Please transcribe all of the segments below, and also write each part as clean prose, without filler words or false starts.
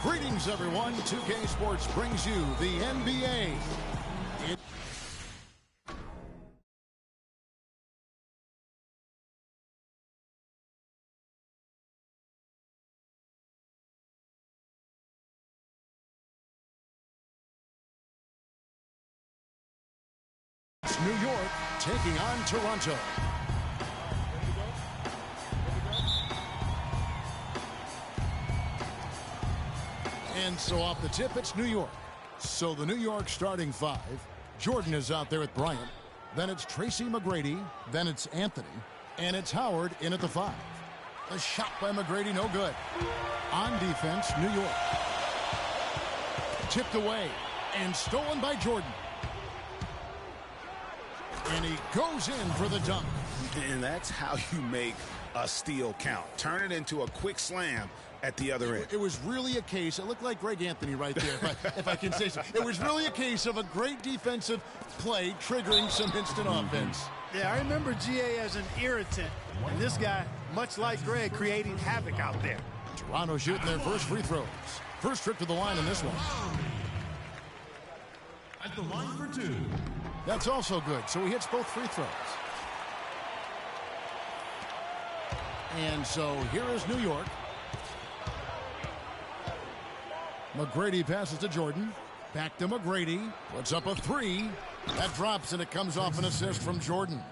Greetings, everyone. 2K Sports brings you the NBA. It's New York taking on Toronto. And so off the tip, it's New York. So the New York starting five. Jordan is out there with Bryant. Then it's Tracy McGrady. Then it's Anthony. And it's Howard in at the five. A shot by McGrady, no good. On defense, New York. Tipped away and stolen by Jordan. And he goes in for the dunk. And that's how you make a steal count. Turn it into a quick slam at the other end. It was really a case, it looked like Greg Anthony right there, if I can say so. It was really a case of a great defensive play triggering some instant offense. Yeah, I remember GA as an irritant. And this guy, much like Greg, creating havoc out there. Toronto shooting their first free throws. First trip to the line in this one. At the line for two. That's also good, so he hits both free throws. And so here is New York. McGrady passes to Jordan. Back to McGrady. Puts up a three. That drops, and it comes off an assist from Jordan.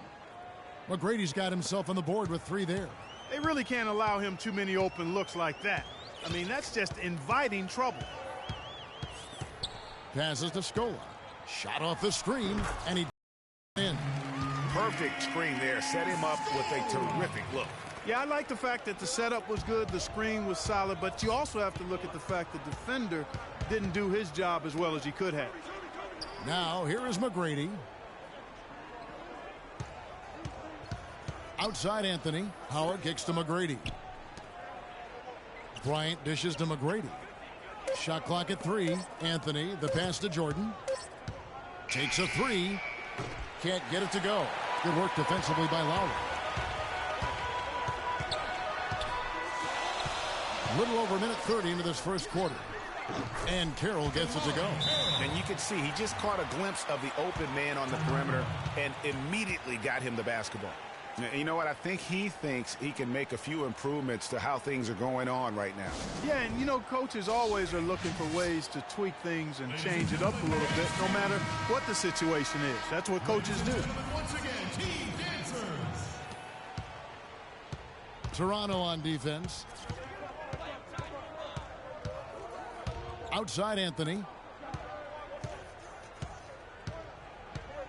McGrady's got himself on the board with three there. They really can't allow him too many open looks like that. I mean, that's just inviting trouble. Passes to Scola. Shot off the screen, and he in. Perfect screen there. Set him up with a terrific look. Yeah, I like the fact that the setup was good, the screen was solid, but you also have to look at the fact the defender didn't do his job as well as he could have. Now, here is McGrady. Outside Anthony. Howard kicks to McGrady. Bryant dishes to McGrady. Shot clock at 3. Anthony, the pass to Jordan. Takes a 3. Can't get it to go. Good work defensively by Lowry. A little over a minute 30 into this first quarter. And Carroll gets it to go. And you can see he just caught a glimpse of the open man on the perimeter and immediately got him the basketball. You know what? I think he thinks he can make a few improvements to how things are going on right now. Yeah, and you know, coaches always are looking for ways to tweak things and change it up a little bit, no matter what the situation is. That's what coaches do. Once again, Team Dancers. Toronto on defense. Outside Anthony.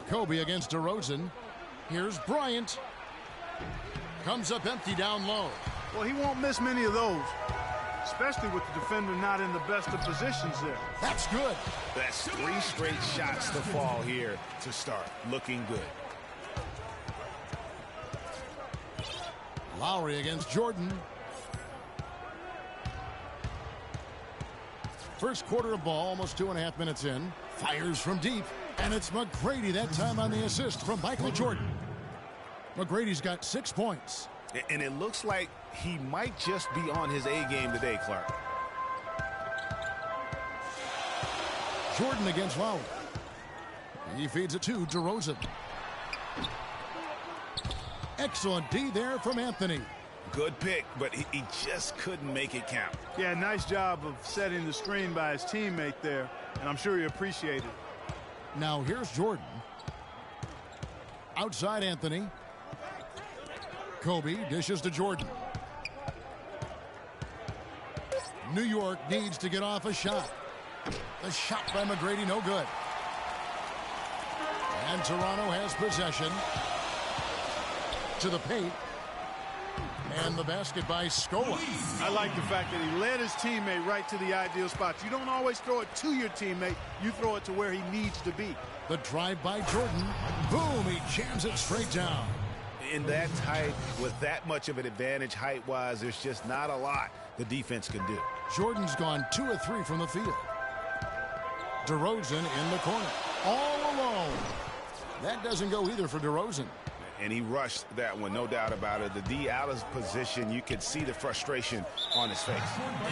Kobe against DeRozan. Here's Bryant. Comes up empty down low. Well, he won't miss many of those, especially with the defender not in the best of positions there. That's good. That's 3 straight shots to fall here to start. Looking good. Lowry against Jordan. First quarter of ball, almost 2.5 minutes in. Fires from deep, and it's McGrady that time on the assist from Michael Jordan. McGrady's got 6 points. And it looks like he might just be on his A game today, Clark. Jordan against Lowry. He feeds it to DeRozan. Excellent D there from Anthony. Good pick, but he just couldn't make it count. Yeah, nice job of setting the screen by his teammate there, and I'm sure he appreciated it. Now here's Jordan. Outside Anthony. Kobe dishes to Jordan. New York needs to get off a shot. The shot by McGrady, no good. And Toronto has possession. To the paint. And the basket by Scola. I like the fact that he led his teammate right to the ideal spots. You don't always throw it to your teammate. You throw it to where he needs to be. The drive by Jordan. Boom, he jams it straight down. In that tight, with that much of an advantage height-wise, there's just not a lot the defense can do. Jordan's gone 2 of 3 from the field. DeRozan in the corner. All alone. That doesn't go either for DeRozan. And he rushed that one, no doubt about it. The D out of position, you could see the frustration on his face.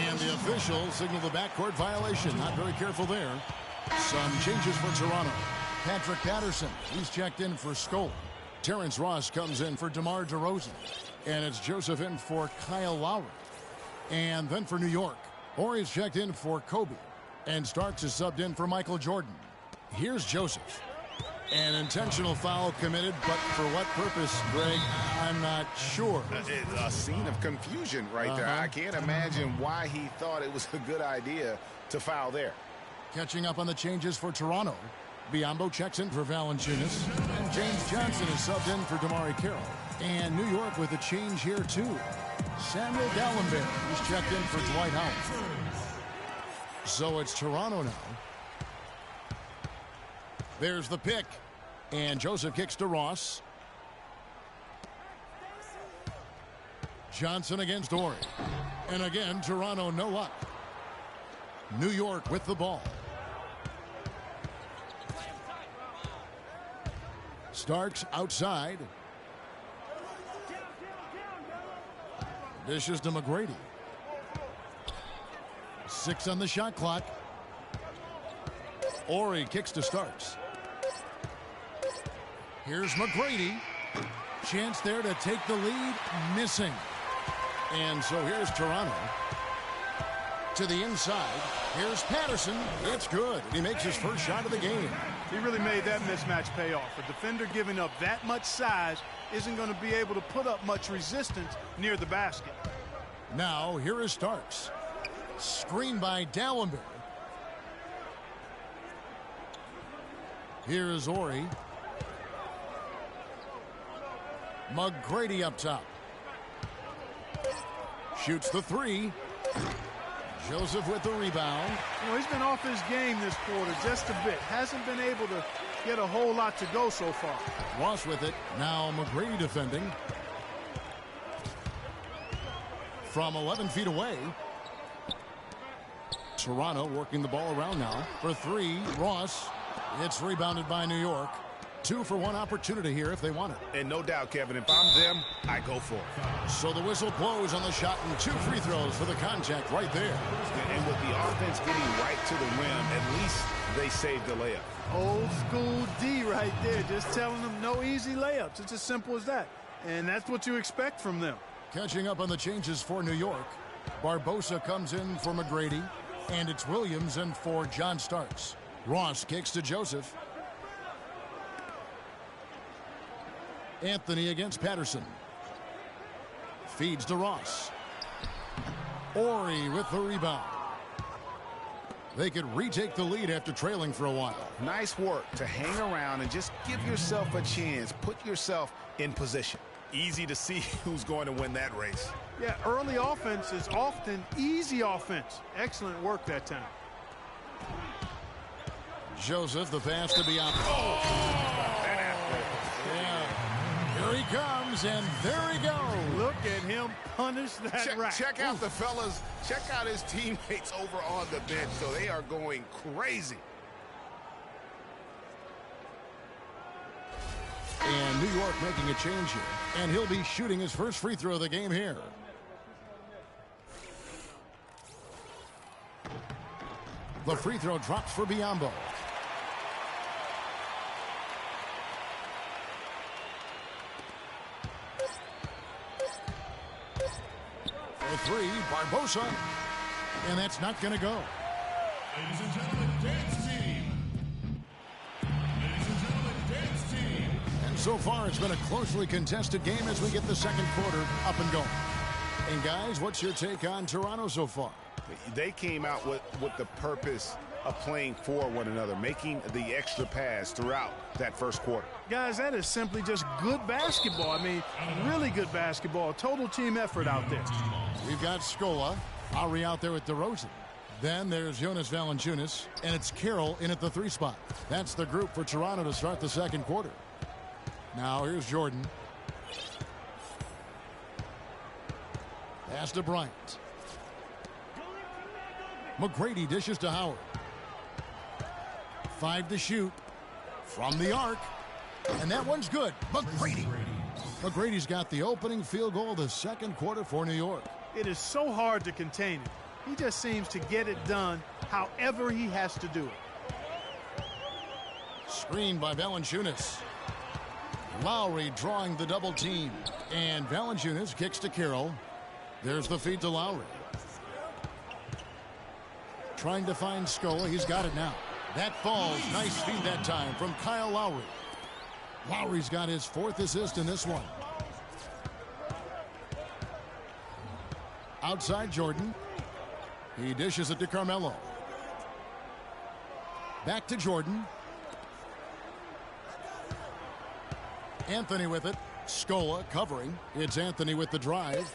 And the official signaled the backcourt violation. Not very careful there. Some changes for Toronto. Patrick Patterson, he's checked in for Scola. Terrence Ross comes in for DeMar DeRozan. And it's Joseph in for Kyle Lowry. And then for New York, Horry's checked in for Kobe. And Starks is subbed in for Michael Jordan. Here's Joseph. An intentional foul committed, but for what purpose, Greg, I'm not sure. It's a scene of confusion right there. I can't imagine why he thought it was a good idea to foul there. Catching up on the changes for Toronto. Biyombo checks in for Valanciunas. And James Johnson is subbed in for DeMar Carroll. And New York with a change here, too. Samuel Gallenberg is checked in for Dwight Howard. So it's Toronto now. There's the pick. And Joseph kicks to Ross. Johnson against Horry. And again, Toronto no luck. New York with the ball. Starks outside. Dishes to McGrady. 6 on the shot clock. Horry kicks to Starks. Here's McGrady. Chance there to take the lead. Missing. And so here's Toronto. To the inside. Here's Patterson. It's good. He makes his first shot of the game. He really made that mismatch pay off. A defender giving up that much size isn't going to be able to put up much resistance near the basket. Now here is Starks. Screen by Dallenberg. Here is Horry. McGrady up top. Shoots the 3. Joseph with the rebound. You know, he's been off his game this quarter just a bit. Hasn't been able to get a whole lot to go so far. Ross with it. Now McGrady defending. From 11 feet away. Toronto working the ball around now. For 3, Ross. It's rebounded by New York. 2 for 1 opportunity here if they want it. And no doubt, Kevin, if I'm them, I go for it. So the whistle blows on the shot and 2 free throws for the contact right there. And with the offense getting right to the rim, at least they saved the layup. Old school D right there, just telling them no easy layups. It's as simple as that. And that's what you expect from them. Catching up on the changes for New York. Barbosa comes in for McGrady. And it's Williams in for John Starks. Ross kicks to Joseph. Anthony against Patterson. Feeds to Ross. Horry with the rebound. They could retake the lead after trailing for a while. Nice work to hang around and just give yourself a chance. Put yourself in position. Easy to see who's going to win that race. Yeah, early offense is often easy offense. Excellent work that time. Joseph, the pass to Biyombo. Yeah. Here he comes, and there he goes. Look at him punish that rack. Check out the fellas. Check out his teammates over on the bench. So they are going crazy. And New York making a change here. And he'll be shooting his first free throw of the game here. The free throw drops for Biyombo. For 3, Barbosa. And that's not going to go. Ladies and gentlemen, dance team. Ladies and gentlemen, dance team. And so far, it's been a closely contested game as we get the second quarter up and going. And guys, what's your take on Toronto so far? They came out with the purpose of playing for one another, making the extra pass throughout that first quarter. Guys, that is simply just good basketball. I mean, really good basketball. Total team effort out there. We've got Scola. Lowry out there with DeRozan. Then there's Jonas Valanciunas, and it's Carroll in at the 3 spot. That's the group for Toronto to start the second quarter. Now here's Jordan. Pass to Bryant. McGrady dishes to Howard. 5 to shoot. From the arc. And that one's good. McGrady's got the opening field goal of the second quarter for New York. It is so hard to contain him. He just seems to get it done however he has to do it. Screened by Valanciunas. Lowry drawing the double team. And Valanciunas kicks to Carroll. There's the feed to Lowry. Trying to find Scola. He's got it now. That falls. Nice feed that time from Kyle Lowry. Lowry's got his 4th assist in this one. Outside Jordan. He dishes it to Carmelo. Back to Jordan. Anthony with it. Scola covering. It's Anthony with the drive.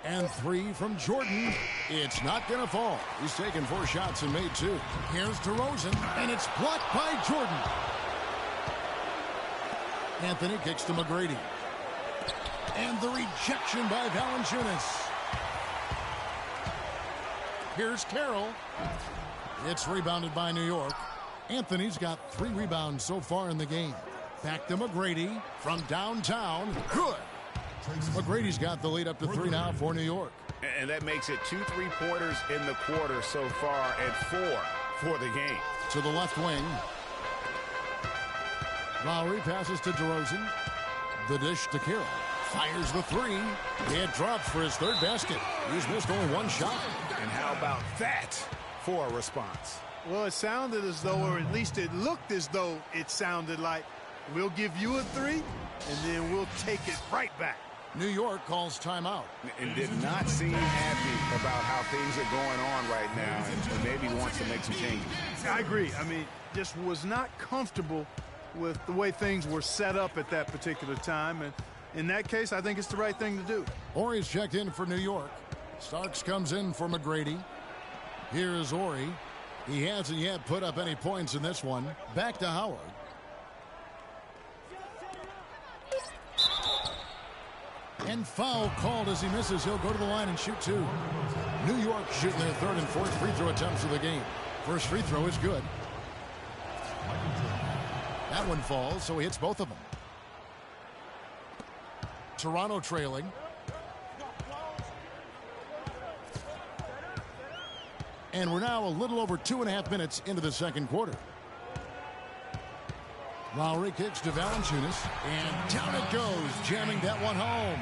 And 3 from Jordan. It's not going to fall. He's taken 4 shots and made 2. Here's DeRozan, and it's blocked by Jordan. Anthony kicks to McGrady. And the rejection by Valanciunas. Here's Carroll. It's rebounded by New York. Anthony's got 3 rebounds so far in the game. Back to McGrady from downtown. Good. McGrady's got the lead up to 3 now for New York. And that makes it 2 3-pointers in the quarter so far and 4 for the game. To the left wing. Lowry passes to DeRozan. The dish to Carroll. Fires the 3. It drops for his 3rd basket. He's missed only 1 shot. And how about that for a response? Well, it sounded as though, or at least it looked as though it sounded like, we'll give you a 3, and then we'll take it right back. New York calls timeout. And did not seem happy about how things are going on right now, and maybe wants to make some changes. I agree. I mean, just was not comfortable with the way things were set up at that particular time. And in that case, I think it's the right thing to do. Horry's checked in for New York. Starks comes in for McGrady. Here's Horry. He hasn't yet put up any points in this one. Back to Howard. And foul called as he misses. He'll go to the line and shoot 2. New York shooting their 3rd and 4th free throw attempts of the game. First free throw is good. That one falls, so he hits both of them. Toronto trailing. And we're now a little over 2.5 minutes into the second quarter. Lowry kicks to Valanciunas, and down it goes, jamming that one home.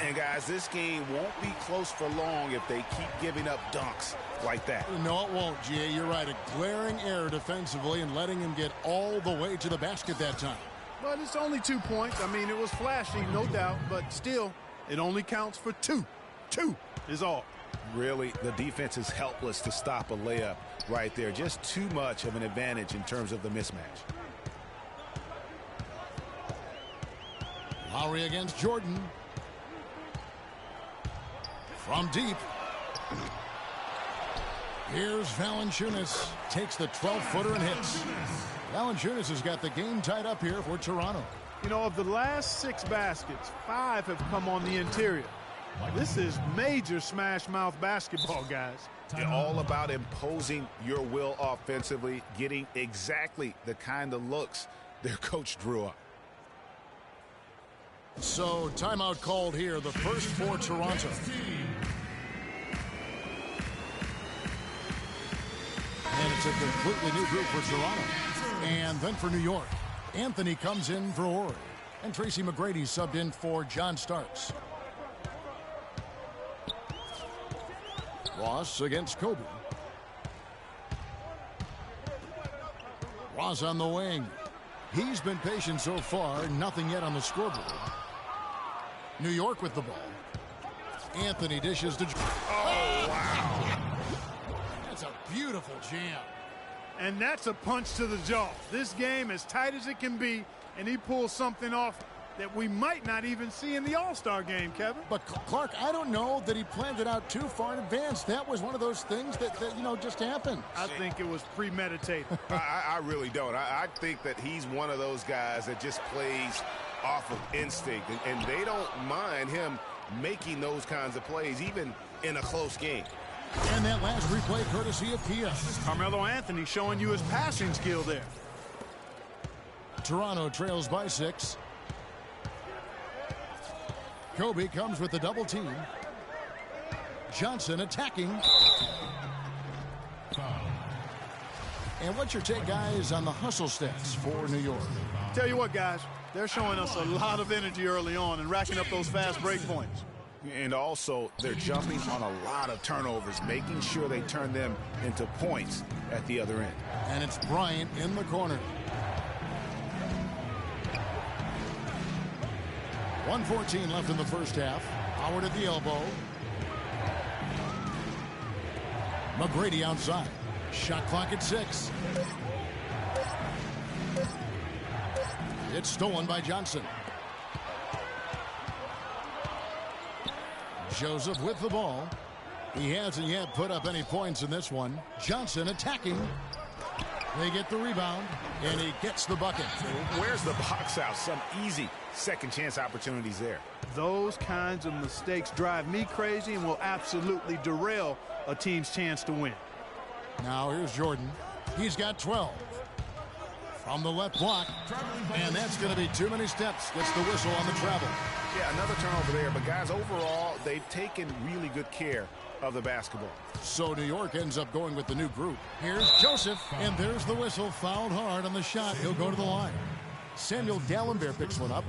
And guys, this game won't be close for long if they keep giving up dunks like that. No, it won't, G.A. You're right. A glaring error defensively and letting him get all the way to the basket that time. But it's only 2 points. I mean, it was flashy, no doubt, but still, it only counts for 2. 2 is all. Really, the defense is helpless to stop a layup right there. Just too much of an advantage in terms of the mismatch. Lowry against Jordan. From deep. Here's Valanciunas. Takes the 12-footer and hits. Valanciunas has got the game tied up here for Toronto. You know, of the last 6 baskets, 5 have come on the interior. This is major smash-mouth basketball, guys. It's all about imposing your will offensively, getting exactly the kind of looks their coach drew up. So, timeout called here, the first for Toronto. And it's a completely new group for Toronto. And then for New York, Anthony comes in for Horry. And Tracy McGrady subbed in for John Starks. Ross against Kobe. Ross on the wing. He's been patient so far, nothing yet on the scoreboard. New York with the ball. Anthony dishes to... Oh, wow. That's beautiful jam. And that's a punch to the jaw. This game as tight as it can be, and he pulls something off that we might not even see in the All-Star game, Kevin. But Clark, I don't know that he planned it out too far in advance. That was one of those things that you know, just happened. I think it was premeditated. I really don't. I think that he's one of those guys that just plays off of instinct, and they don't mind him making those kinds of plays, even in a close game. And that last replay courtesy of Kia. Carmelo Anthony showing you his passing skill there. Toronto trails by 6. Kobe comes with the double team. Johnson attacking. And what's your take, guys, on the hustle stats for New York? Tell you what, guys, they're showing us a lot of energy early on and racking up those fast break points. And also, they're jumping on a lot of turnovers, making sure they turn them into points at the other end. And it's Bryant in the corner. 1:14 left in the first half. Howard at the elbow. McGrady outside. Shot clock at 6. It's stolen by Johnson. Joseph with the ball. He hasn't yet put up any points in this one. Johnson attacking. They get the rebound, and he gets the bucket. Where's the box out? Some easy second chance opportunities there. Those kinds of mistakes drive me crazy and will absolutely derail a team's chance to win. Now here's Jordan. He's got 12. From the left block, and that's going to be too many steps. Gets the whistle on the travel. Yeah, another turnover there, but guys, overall, they've taken really good care of the basketball. So New York ends up going with the new group. Here's Joseph, and there's the whistle. Fouled hard on the shot. He'll go to the line. Samuel Dallenberg picks one up.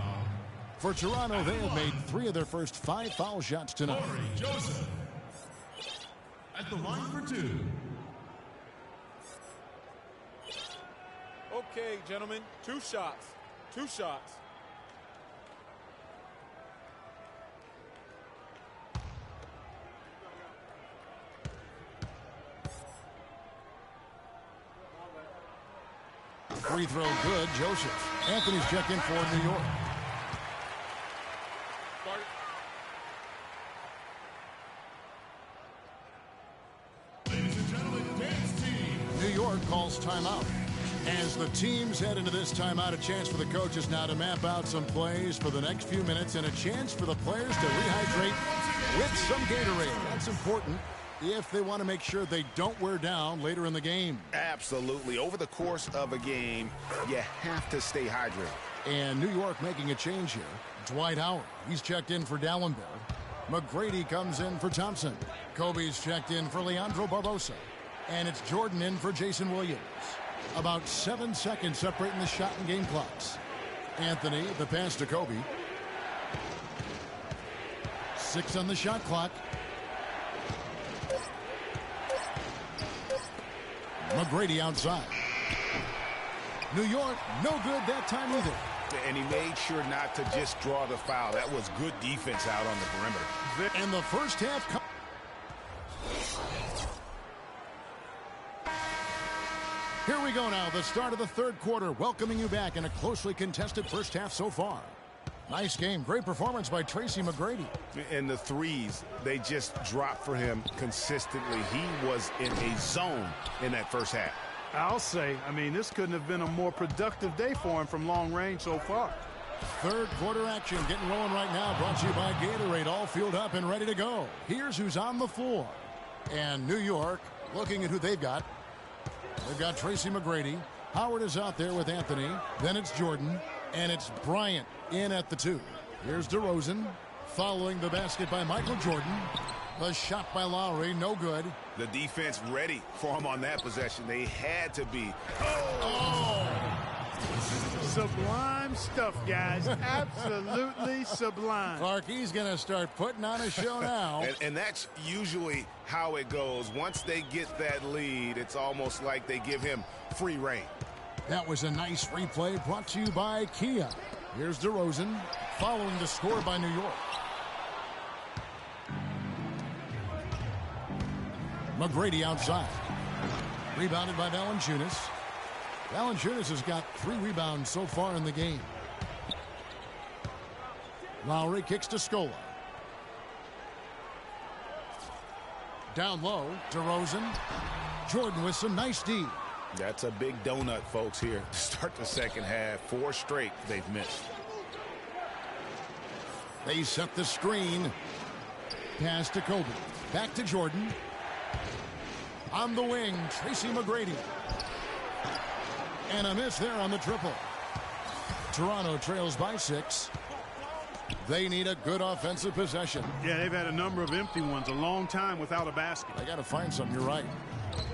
For Toronto, they have made 3 of their first 5 foul shots tonight. Corey Joseph at the line for 2. Okay, gentlemen, 2 shots. 2 shots. Free throw good, Joseph. Anthony's checked in for New York. Ladies and gentlemen, dance team. New York calls timeout. As the teams head into this timeout, a chance for the coaches now to map out some plays for the next few minutes and a chance for the players to rehydrate with some Gatorade. That's important if they want to make sure they don't wear down later in the game. Absolutely. Over the course of a game, you have to stay hydrated. And New York making a change here. Dwight Howard, he's checked in for Dallenberg. McGrady comes in for Thompson. Kobe's checked in for Leandro Barbosa. And it's Jordan in for Jason Williams. About 7 seconds separating the shot and game clocks. Anthony, the pass to Kobe. 6 on the shot clock. McGrady outside. New York, no good that time either. And he made sure not to just draw the foul. That was good defense out on the perimeter. And the first half. Here we go now, the start of the third quarter, welcoming you back in a closely contested first half so far. Nice game, great performance by Tracy McGrady. And the threes, they just dropped for him consistently. He was in a zone in that first half. I'll say, I mean, this couldn't have been a more productive day for him from long range so far. Third quarter action getting rolling right now, brought to you by Gatorade, all fueled up and ready to go. Here's who's on the floor. And New York, looking at who they've got. They've got Tracy McGrady. Howard is out there with Anthony. Then it's Jordan. And it's Bryant in at the 2. Here's DeRozan. Following the basket by Michael Jordan. The shot by Lowry, no good. The defense ready for him on that possession. They had to be. Oh! Sublime stuff, guys. Absolutely sublime. Clark, he's going to start putting on a show now. And that's usually how it goes. Once they get that lead, it's almost like they give him free reign. That was a nice replay brought to you by Kia. Here's DeRozan following the score by New York. McGrady outside. Rebounded by Valanciunas. Valanciunas has got 3 rebounds so far in the game. Lowry kicks to Scola. Down low, DeRozan. Jordan with some nice D. That's a big donut, folks, here. Start the second half. 4 straight they've missed. They set the screen. Pass to Kobe. Back to Jordan. On the wing, Tracy McGrady. And a miss there on the triple. Toronto trails by 6. They need a good offensive possession. Yeah, they've had a number of empty ones, a long time without a basket. They got to find something. You're right.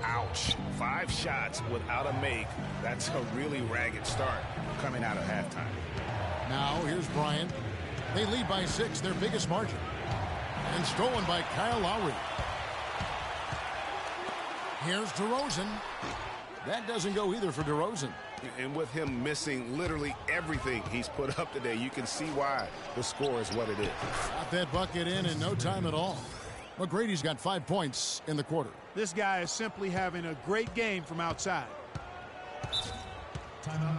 Ouch. 5 shots without a make. That's a really ragged start coming out of halftime. Now here's Bryant. They lead by 6, their biggest margin. And stolen by Kyle Lowry. Here's DeRozan. That doesn't go either for DeRozan. And with him missing literally everything he's put up today, you can see why the score is what it is. Got that bucket in no time at all. McGrady's got 5 points in the quarter. This guy is simply having a great game from outside. Timeout.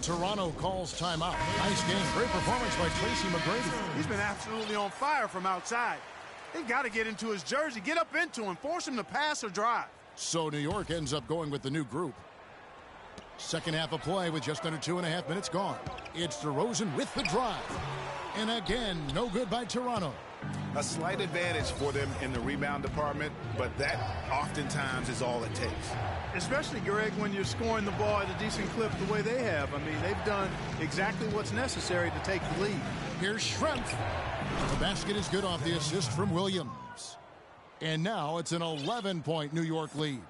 Toronto calls timeout. Nice game. Great performance by Tracy McGrady. He's been absolutely on fire from outside. They've got to get into his jersey, get up into him, force him to pass or drive. So New York ends up going with the new group. Second half of play with just under 2.5 minutes gone. It's DeRozan with the drive. And again, no good by Toronto. A slight advantage for them in the rebound department, but that oftentimes is all it takes. Especially, Greg, when you're scoring the ball at a decent clip the way they have. I mean, they've done exactly what's necessary to take the lead. Here's Schrempf. The basket is good off the assist from Williams. And now it's an 11-point New York lead.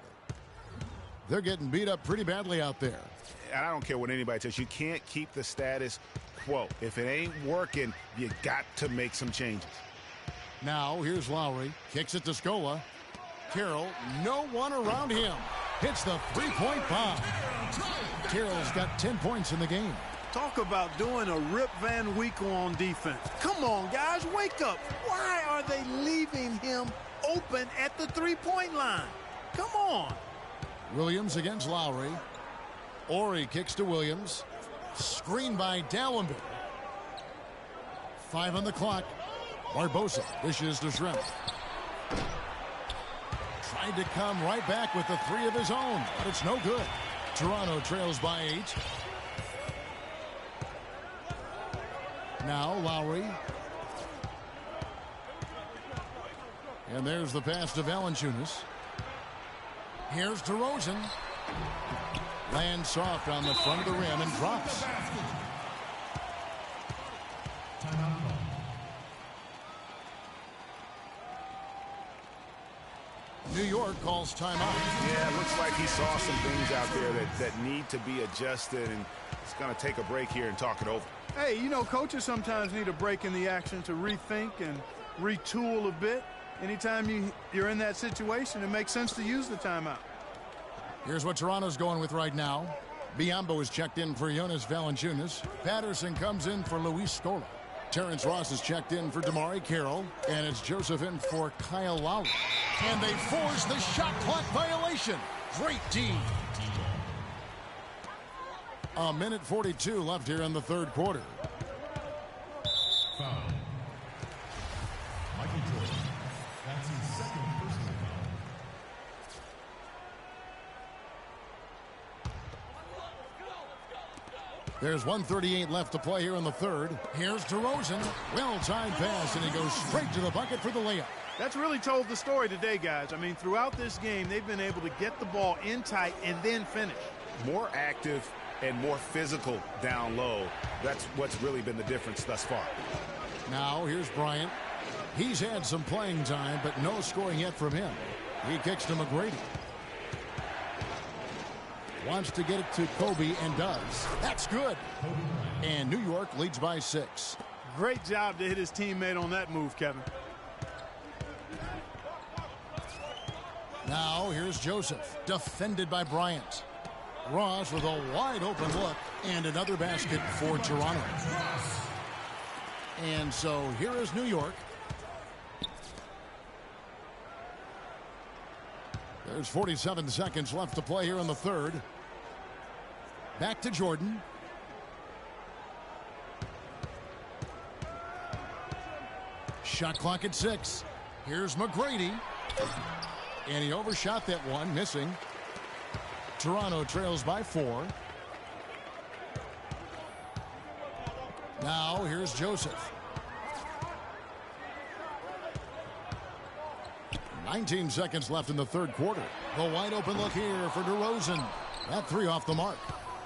They're getting beat up pretty badly out there. And I don't care what anybody says. You can't keep the status quo. If it ain't working, you got to make some changes. Now here's Lowry. Kicks it to Scola. Carroll, no one around him. Hits the three-point bomb. Carroll's got 10 points in the game. Talk about doing a Rip Van Winkle on defense. Come on, guys, wake up. Why are they leaving him open at the three-point line? Come on. Williams against Lowry. Ori kicks to Williams. Screen by Dallenby. 5 on the clock. Barbosa dishes to Schrempf. Tried to come right back with the 3 of his own, but it's no good. Toronto trails by 8. Now Lowry. And there's the pass to Valanciunas. Here's DeRozan. Lands soft on the front of the rim and drops. New York calls timeout. Yeah, it looks like he saw some things out there that need to be adjusted, and it's going to take a break here and talk it over. Hey, you know, coaches sometimes need a break in the action to rethink and retool a bit. Anytime you're in that situation, it makes sense to use the timeout. Here's what Toronto's going with right now. Biyombo is checked in for Jonas Valanciunas. Patterson comes in for Luis Scola. Terrence Ross is checked in for DeMarre Carroll. And it's Joseph in for Kyle Lowry. And they force the shot clock violation. Great D. A minute 42 left here in the third quarter. Foul. Michael Jordan. That's his second personal foul. There's 1:38 left to play here in the third. Here's DeRozan. Well-timed pass, and he goes straight to the bucket for the layup. That's really told the story today, guys. I mean, throughout this game, they've been able to get the ball in tight and then finish. More active and more physical down low. That's what's really been the difference thus far. Now here's Bryant. He's had some playing time, but no scoring yet from him. He kicks to McGrady. Wants to get it to Kobe and does. That's good. And New York leads by 6. Great job to hit his teammate on that move, Kevin. Now here's Joseph, defended by Bryant. Ross with a wide open look and another basket for Toronto. And so here is New York. There's 47 seconds left to play here in the third. Back to Jordan. Shot clock at 6. Here's McGrady. And he overshot that one, missing. Toronto trails by 4. Now here's Joseph. 19 seconds left in the third quarter. The wide open look here for DeRozan. That 3 off the mark.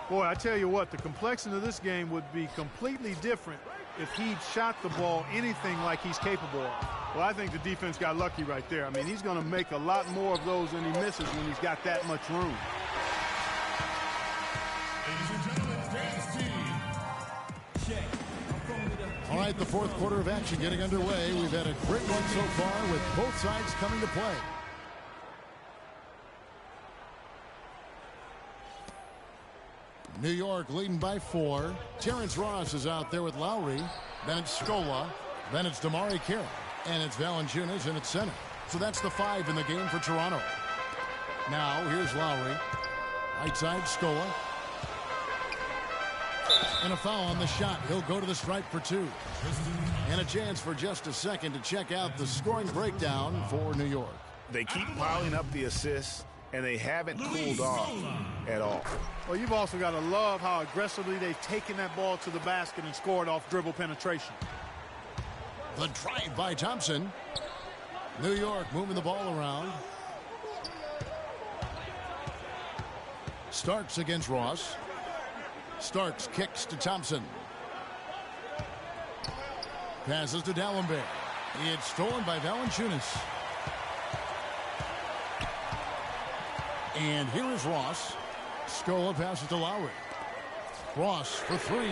Boy, I tell you what, the complexion of this game would be completely different if he'd shot the ball anything like he's capable of. Well, I think the defense got lucky right there. I mean, he's going to make a lot more of those than he misses when he's got that much room. Ladies and gentlemen, dance team. Check. All right, the fourth quarter of action getting underway. We've had a great one so far with both sides coming to play. New York leading by 4. Terrence Ross is out there with Lowry. Then it's Scola. Then it's Damari Carroll. And it's Valanciunas in its center. So that's the 5 in the game for Toronto. Now here's Lowry. Right side, Scola. And a foul on the shot. He'll go to the stripe for 2. And a chance for just a second to check out the scoring breakdown for New York. They keep piling up the assists, and they haven't cooled off at all. Well, you've also got to love how aggressively they've taken that ball to the basket and scored off dribble penetration. The drive by Thompson. New York moving the ball around. Starks against Ross. Starks kicks to Thompson. Passes to Dallenberg. It's stolen by Valanciunas. And here is Ross. Scola passes to Lowry. Ross for 3.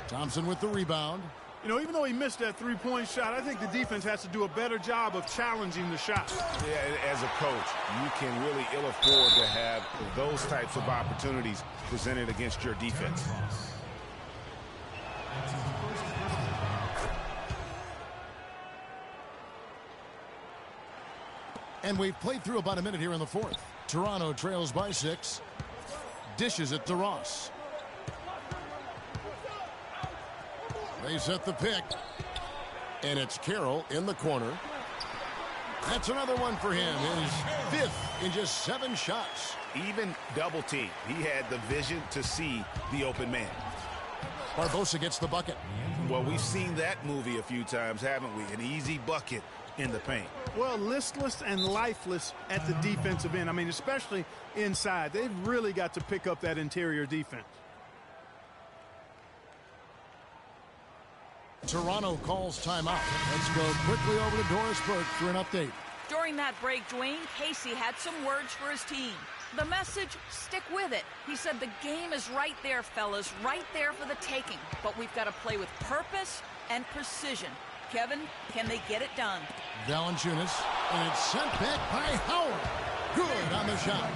Thompson with the rebound. You know, even though he missed that three-point shot, I think the defense has to do a better job of challenging the shot. Yeah, as a coach, you can really ill afford to have those types of opportunities presented against your defense. And we've played through about a minute here in the fourth. Toronto trails by 6. Dishes it to Ross. They set the pick. And it's Carroll in the corner. That's another one for him. His 5th in just 7 shots. Even double team, he had the vision to see the open man. Barbosa gets the bucket. Well, we've seen that movie a few times, haven't we? An easy bucket in the paint. Well, listless and lifeless at the defensive end. I mean, especially inside. They've really got to pick up that interior defense. Toronto calls timeout. Let's go quickly over to Doris Burke for an update. During that break, Dwayne Casey had some words for his team. The message, stick with it. He said the game is right there, fellas, right there for the taking. But we've got to play with purpose and precision. Kevin, can they get it done? Valanciunas, and it's sent back by Howard. Good on the shot.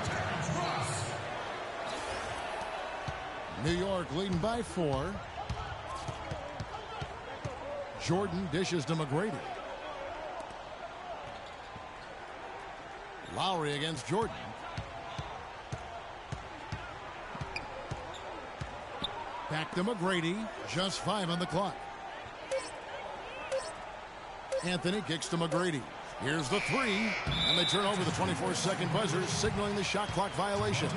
New York leading by 4. Jordan dishes to McGrady. Lowry against Jordan. Back to McGrady. Just 5 on the clock. Anthony kicks to McGrady. Here's the 3. And they turn over the 24-second buzzer, signaling the shot clock violation.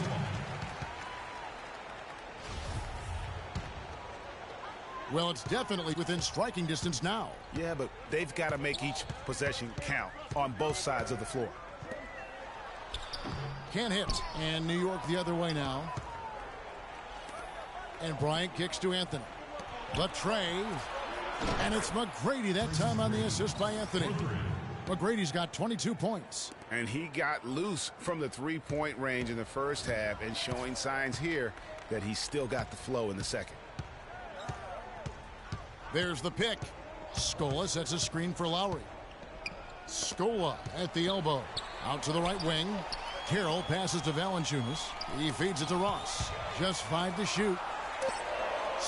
Well, it's definitely within striking distance now. Yeah, but they've got to make each possession count on both sides of the floor. Can't hit. And New York the other way now. And Bryant kicks to Anthony. The tray. And it's McGrady that time on the assist by Anthony. McGrady's got 22 points. And he got loose from the three-point range in the first half and showing signs here that he's still got the flow in the second. There's the pick. Scola sets a screen for Lowry. Scola at the elbow. Out to the right wing. Carroll passes to Valanciunas. He feeds it to Ross. Just 5 to shoot.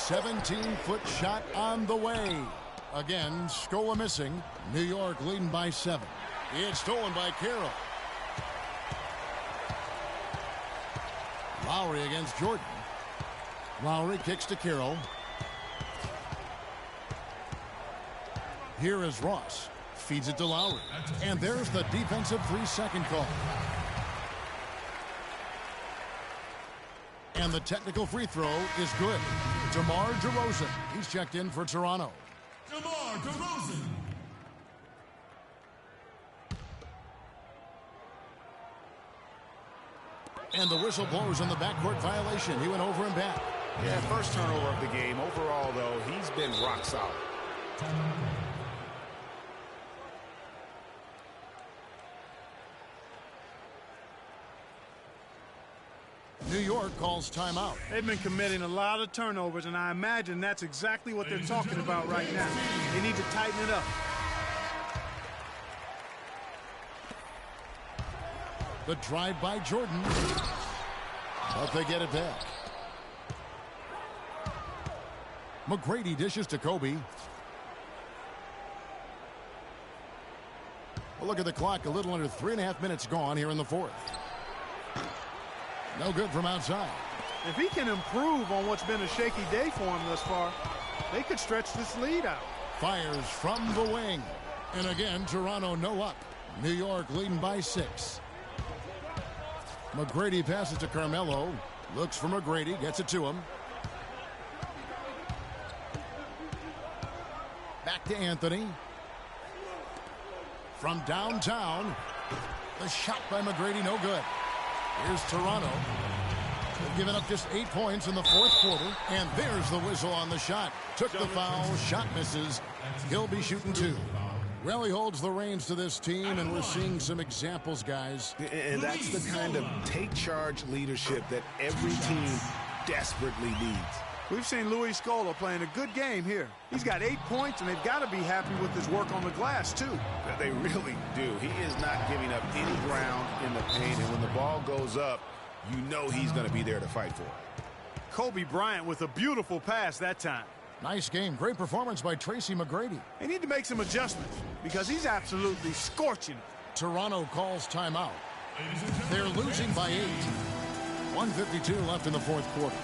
17-foot shot on the way. Again, Scola missing. New York leading by 7. It's stolen by Carroll. Lowry against Jordan. Lowry kicks to Carroll. Here is Ross. Feeds it to Lowry. And there's the defensive 3-second call. And the technical free throw is good. DeMar DeRozan. He's checked in for Toronto. DeMar DeRozan. And the whistle blows on the backcourt violation. He went over and back. Yeah, first turnover of the game. Overall, though, he's been rock solid. New York calls timeout. They've been committing a lot of turnovers, and I imagine that's exactly what they're talking about right now. They need to tighten it up. The drive by Jordan. But they get it back. McGrady dishes to Kobe. Well, look at the clock. A little under 3.5 minutes gone here in the fourth. No good from outside. If he can improve on what's been a shaky day for him thus far, they could stretch this lead out. Fires from the wing. And again, Toronto no up. New York leading by 6. McGrady passes to Carmelo. Looks for McGrady. Gets it to him. Back to Anthony. From downtown. The shot by McGrady, no good. Here's Toronto. They've given up just 8 points in the fourth quarter. And there's the whistle on the shot. Took the foul. Shot misses. He'll be shooting 2. Well, he holds the reins to this team, and we're seeing some examples, guys. And that's the kind of take-charge leadership that every team desperately needs. We've seen Luis Scola playing a good game here. He's got 8 points, and they've got to be happy with his work on the glass, too. They really do. He is not giving up any ground in the paint, and when the ball goes up, you know he's going to be there to fight for it. Kobe Bryant with a beautiful pass that time. Nice game. Great performance by Tracy McGrady. They need to make some adjustments because he's absolutely scorching it. Toronto calls timeout. They're losing by 8. 1:52 left in the fourth quarter.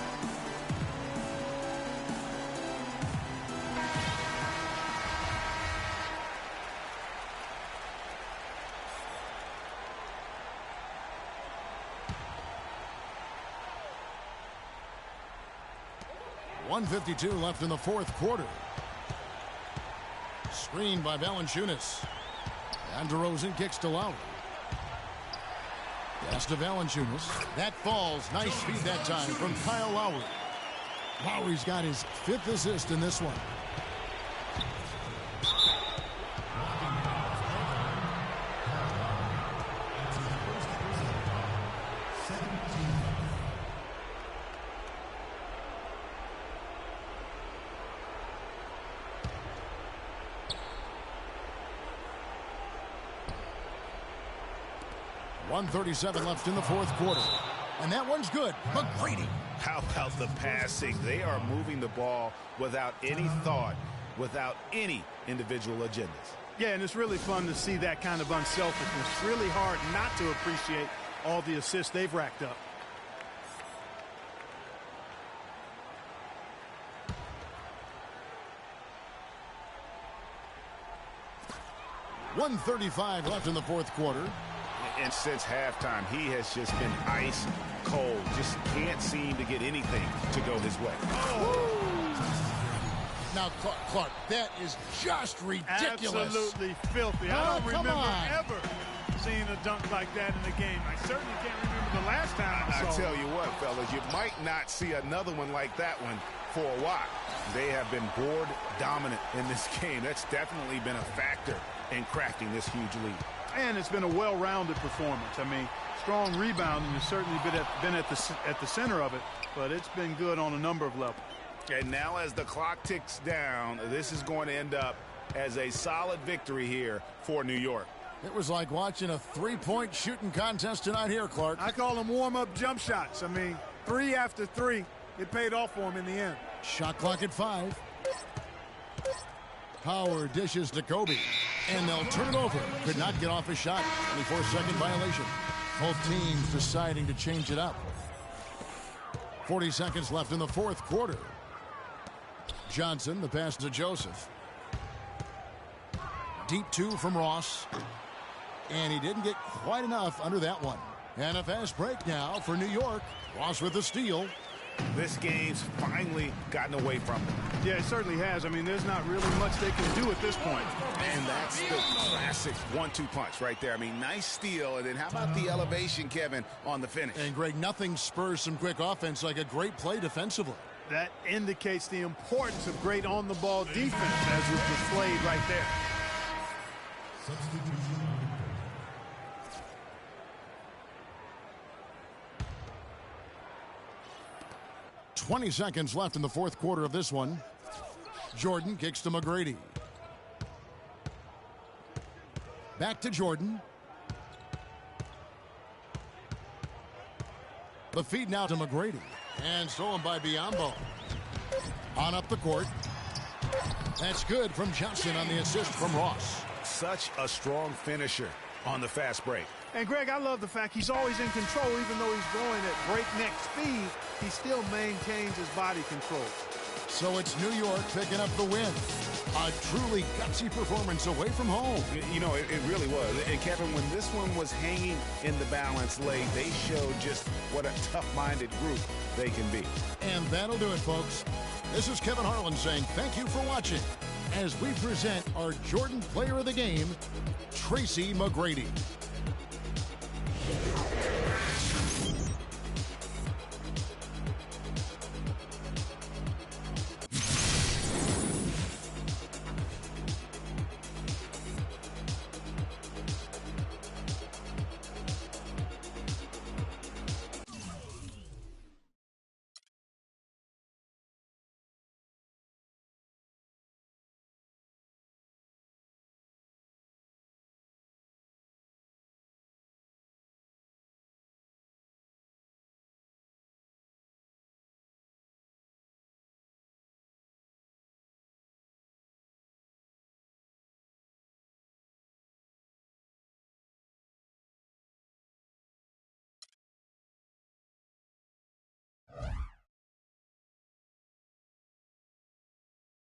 .152 left in the fourth quarter. Screened by Valanciunas. And DeRozan kicks to Lowry. Pass to Valanciunas. That falls. Nice feed that time from Kyle Lowry. Lowry's got his 5th assist in this one. .137 left in the fourth quarter. And that one's good. McGrady. How about the passing? They are moving the ball without any thought, without any individual agendas. Yeah, and it's really fun to see that kind of unselfishness. It's really hard not to appreciate all the assists they've racked up. .135 left in the fourth quarter. And since halftime, he has just been ice cold. Just can't seem to get anything to go his way. Now, Clark, that is just ridiculous. Absolutely filthy. I don't remember ever seeing a dunk like that in the game. I certainly can't remember the last time I saw it. I tell you what, fellas, you might not see another one like that one for a while. They have been board dominant in this game. That's definitely been a factor in crafting this huge lead. And it's been a well-rounded performance. I mean, strong rebounding has certainly been at the center of it, but it's been good on a number of levels. And now as the clock ticks down, this is going to end up as a solid victory here for New York. It was like watching a three-point shooting contest tonight here, Clark. I call them warm-up jump shots. I mean, 3 after 3, it paid off for him in the end. Shot clock at 5. Power dishes to Kobe. And they'll turn it over. Could not get off a shot. 24-second violation. Both teams deciding to change it up. 40 seconds left in the fourth quarter. Johnson, the pass to Joseph. Deep 2 from Ross. And he didn't get quite enough under that one. And a fast break now for New York. Ross with the steal. This game's finally gotten away from them. Yeah, it certainly has. I mean, there's not really much they can do at this point. And that's the classic 1-2 punch right there. I mean, nice steal. And then how about the elevation, Kevin, on the finish? And, Greg, nothing spurs some quick offense like a great play defensively. That indicates the importance of great on-the-ball defense, as was displayed right there. Substitution. 20 seconds left in the fourth quarter of this one. Jordan kicks to McGrady. Back to Jordan. The feed now to McGrady. And stolen by Biyombo. On up the court. That's good from Johnson on the assist from Ross. Such a strong finisher on the fast break. And, Greg, I love the fact he's always in control. Even though he's going at breakneck speed, he still maintains his body control. So it's New York picking up the win. A truly gutsy performance away from home. You know, it really was. And, Kevin, when this one was hanging in the balance late, they showed just what a tough-minded group they can be. And that'll do it, folks. This is Kevin Harlan saying thank you for watching as we present our Jordan Player of the Game, Tracy McGrady.